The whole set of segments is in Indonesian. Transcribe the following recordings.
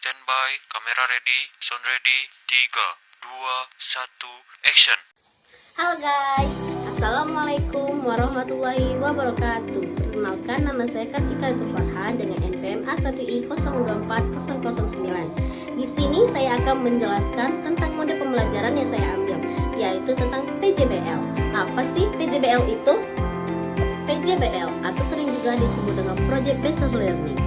Standby, kamera ready, sound ready, 3, 2, 1, action. Halo guys, Assalamualaikum warahmatullahi wabarakatuh. Perkenalkan, nama saya Kartika Farhan dengan NPM A1I 024009. Di sini saya akan menjelaskan tentang mode pembelajaran yang saya ambil, yaitu tentang PJBL. Apa sih PJBL itu? PJBL atau sering juga disebut dengan Project Based Learning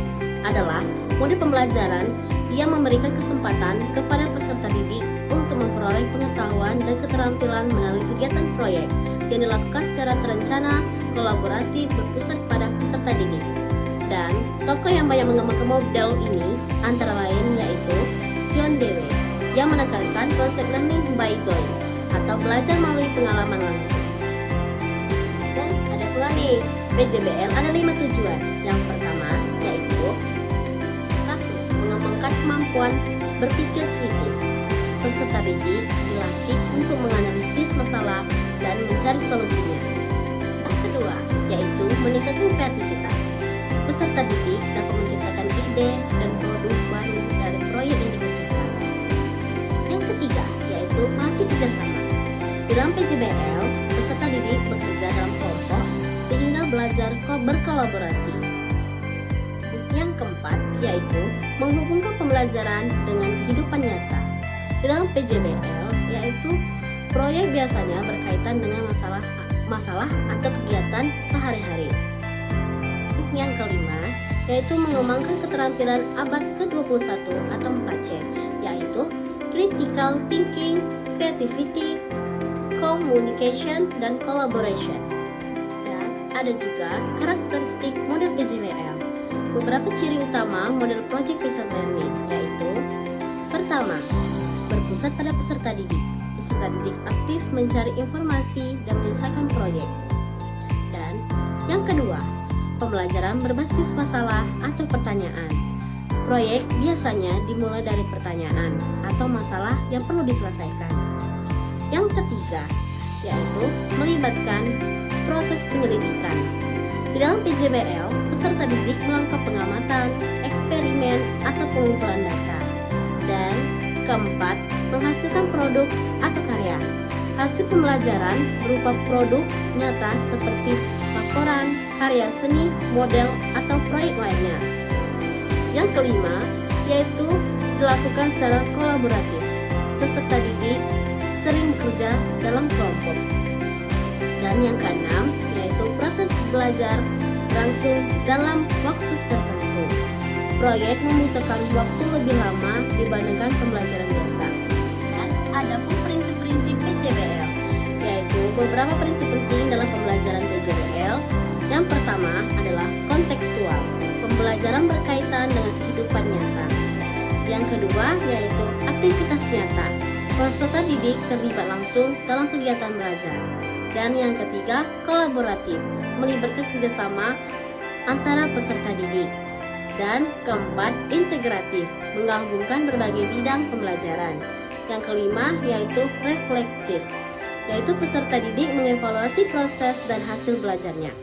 adalah mode pembelajaran yang memberikan kesempatan kepada peserta didik untuk memperoleh pengetahuan dan keterampilan melalui kegiatan proyek yang dilakukan secara terencana, kolaboratif, berpusat pada peserta didik. Dan tokoh yang banyak mengembangkan model ini antara lain yaitu John Dewey yang menekankan konsep learning by doing atau belajar melalui pengalaman langsung. Dan ada pula nih, PJBL ada 5 tujuan. Yang pertama yaitu 1. Mengembangkan kemampuan berpikir kritis. Peserta didik dilatih untuk menganalisis masalah dan mencari solusinya. Yang kedua yaitu meningkatkan kreativitas. Peserta didik dapat menciptakan ide dan produk baru dari proyek yang dikerjakan. Yang ketiga yaitu melatih kerjasama. Dalam PJBL, peserta didik bekerja dalam kelompok sehingga belajar berkolaborasi. Yang keempat yaitu menghubungkan pembelajaran dengan kehidupan nyata. Dalam PJBL yaitu proyek biasanya berkaitan dengan masalah atau kegiatan sehari-hari. Yang kelima yaitu mengembangkan keterampilan abad ke-21 atau 4C, yaitu critical thinking, creativity, communication, dan collaboration. Dan ada juga karakteristik model PJBL. Beberapa ciri utama model Project Based Learning yaitu: pertama, berpusat pada peserta didik. Peserta didik aktif mencari informasi dan menyelesaikan proyek. Dan yang kedua, pembelajaran berbasis masalah atau pertanyaan. Proyek biasanya dimulai dari pertanyaan atau masalah yang perlu diselesaikan. Yang ketiga, yaitu melibatkan proses penyelidikan. Di dalam PJBL, peserta didik melakukan pengamatan, eksperimen, atau pengumpulan data. Dan keempat, menghasilkan produk atau karya. Hasil pembelajaran berupa produk nyata seperti laporan, karya seni, model, atau proyek lainnya. Yang kelima, yaitu dilakukan secara kolaboratif. Peserta didik sering bekerja dalam kelompok. Dan yang keenam, yaitu proses belajar langsung dalam waktu tertentu. Proyek membutuhkan waktu lebih lama dibandingkan pembelajaran biasa. Dan ada pun prinsip-prinsip PJBL, yaitu beberapa prinsip penting dalam pembelajaran PJBL. Yang pertama adalah kontekstual. Pembelajaran berkaitan dengan kehidupan nyata. Yang kedua yaitu aktivitas nyata. Peserta didik terlibat langsung dalam kegiatan belajar. Dan yang ketiga, kolaboratif, melibatkan kerjasama antara peserta didik. Dan keempat, integratif, menggabungkan berbagai bidang pembelajaran. Yang kelima yaitu reflektif, yaitu peserta didik mengevaluasi proses dan hasil belajarnya.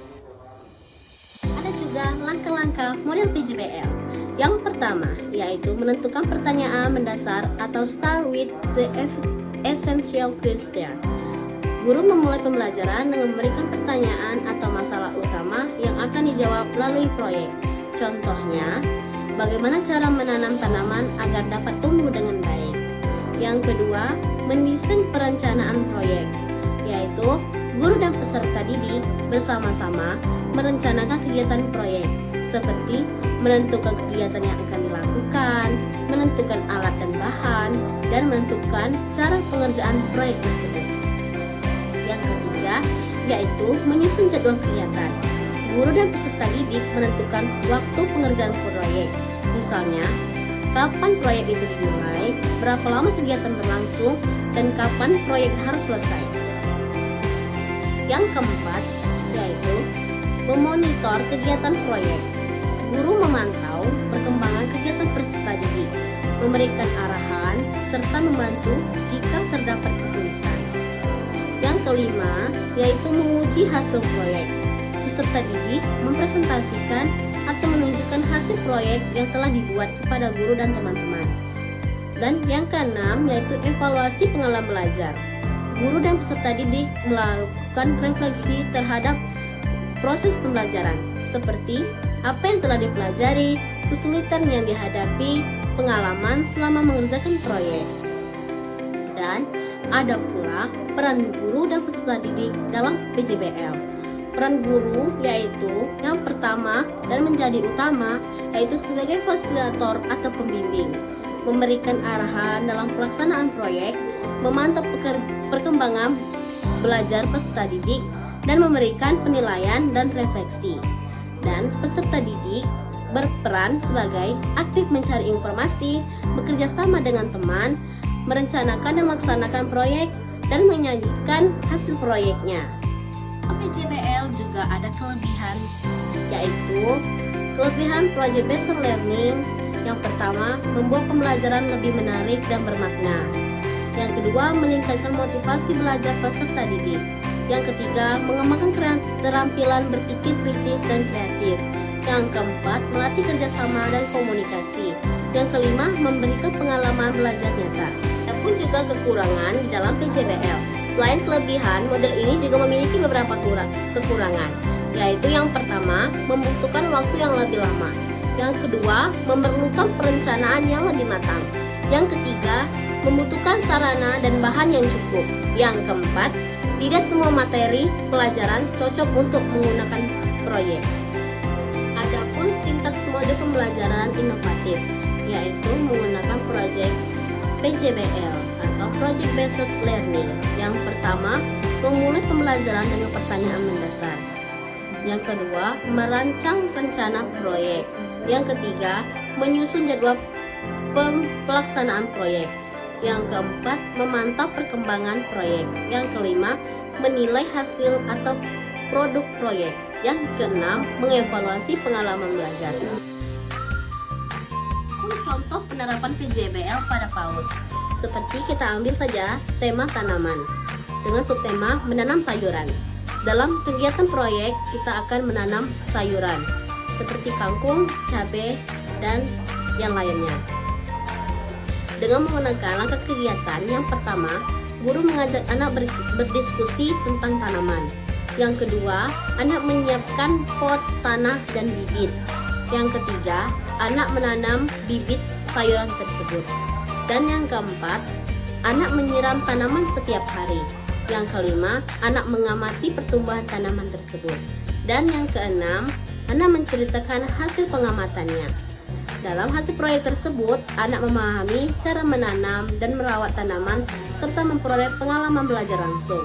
Ada juga langkah-langkah model PJBL. Yang pertama yaitu menentukan pertanyaan mendasar atau start with the essential question. Guru memulai pembelajaran dengan memberikan pertanyaan atau masalah utama yang akan dijawab melalui proyek. Contohnya, bagaimana cara menanam tanaman agar dapat tumbuh dengan baik. Yang kedua, mendesain perencanaan proyek, yaitu guru dan peserta didik bersama-sama merencanakan kegiatan proyek, seperti menentukan kegiatan yang akan dilakukan, menentukan alat dan bahan, dan menentukan cara pengerjaan proyek tersebut. Yang ketiga, yaitu menyusun jadwal kegiatan. Guru dan peserta didik menentukan waktu pengerjaan proyek. Misalnya, kapan proyek itu dimulai, berapa lama kegiatan berlangsung, dan kapan proyek harus selesai. Yang keempat, yaitu memonitor kegiatan proyek. Guru memantau perkembangan kegiatan peserta didik, memberikan arahan, serta membantu jika terdapat kesulitan. Yang kelima, yaitu menguji hasil proyek. Peserta didik mempresentasikan atau menunjukkan menceritakan hasil proyek yang telah dibuat kepada guru dan teman-teman. Dan yang keenam yaitu evaluasi pengalaman belajar. Guru dan peserta didik melakukan refleksi terhadap proses pembelajaran, seperti apa yang telah dipelajari, kesulitan yang dihadapi, pengalaman selama mengerjakan proyek. Dan ada pula peran guru dan peserta didik dalam PJBL. Peran guru yaitu yang pertama dan menjadi utama yaitu sebagai fasilitator atau pembimbing, memberikan arahan dalam pelaksanaan proyek, memantau perkembangan belajar peserta didik, dan memberikan penilaian dan refleksi. Dan peserta didik berperan sebagai aktif mencari informasi, bekerja sama dengan teman, merencanakan dan melaksanakan proyek, dan menyajikan hasil proyeknya. PJBL juga ada kelebihan, yaitu kelebihan project based learning. Yang pertama, membuat pembelajaran lebih menarik dan bermakna. Yang kedua, meningkatkan motivasi belajar peserta didik. Yang ketiga, mengembangkan keterampilan berpikir kritis dan kreatif. Yang keempat, melatih kerjasama dan komunikasi. Yang kelima, memberikan pengalaman belajar nyata. Ada pun juga kekurangan di dalam PJBL. Selain kelebihan, model ini juga memiliki beberapa kekurangan, yaitu yang pertama, membutuhkan waktu yang lebih lama. Yang kedua, memerlukan perencanaan yang lebih matang. Yang ketiga, membutuhkan sarana dan bahan yang cukup. Yang keempat, tidak semua materi pelajaran cocok untuk menggunakan proyek. Adapun sintaks mode pembelajaran inovatif, yaitu menggunakan proyek PJBL atau Project Based Learning. Yang pertama, memulai pembelajaran dengan pertanyaan mendasar. Yang kedua, merancang rencana proyek. Yang ketiga, menyusun jadwal pelaksanaan proyek. Yang keempat, memantau perkembangan proyek. Yang kelima, menilai hasil atau produk proyek. Yang keenam, mengevaluasi pengalaman belajar. Contoh penerapan PJBL pada PAUD. Seperti kita ambil saja tema tanaman dengan subtema menanam sayuran. Dalam kegiatan proyek, kita akan menanam sayuran seperti kangkung, cabai, dan yang lainnya. Dengan menggunakan langkah kegiatan, yang pertama, guru mengajak anak berdiskusi tentang tanaman. Yang kedua, anak menyiapkan pot, tanah, dan bibit. Yang ketiga, anak menanam bibit sayuran tersebut. Dan yang keempat, anak menyiram tanaman setiap hari. Yang kelima, anak mengamati pertumbuhan tanaman tersebut. Dan yang keenam, anak menceritakan hasil pengamatannya. Dalam hasil proyek tersebut, anak memahami cara menanam dan merawat tanaman serta memperoleh pengalaman belajar langsung.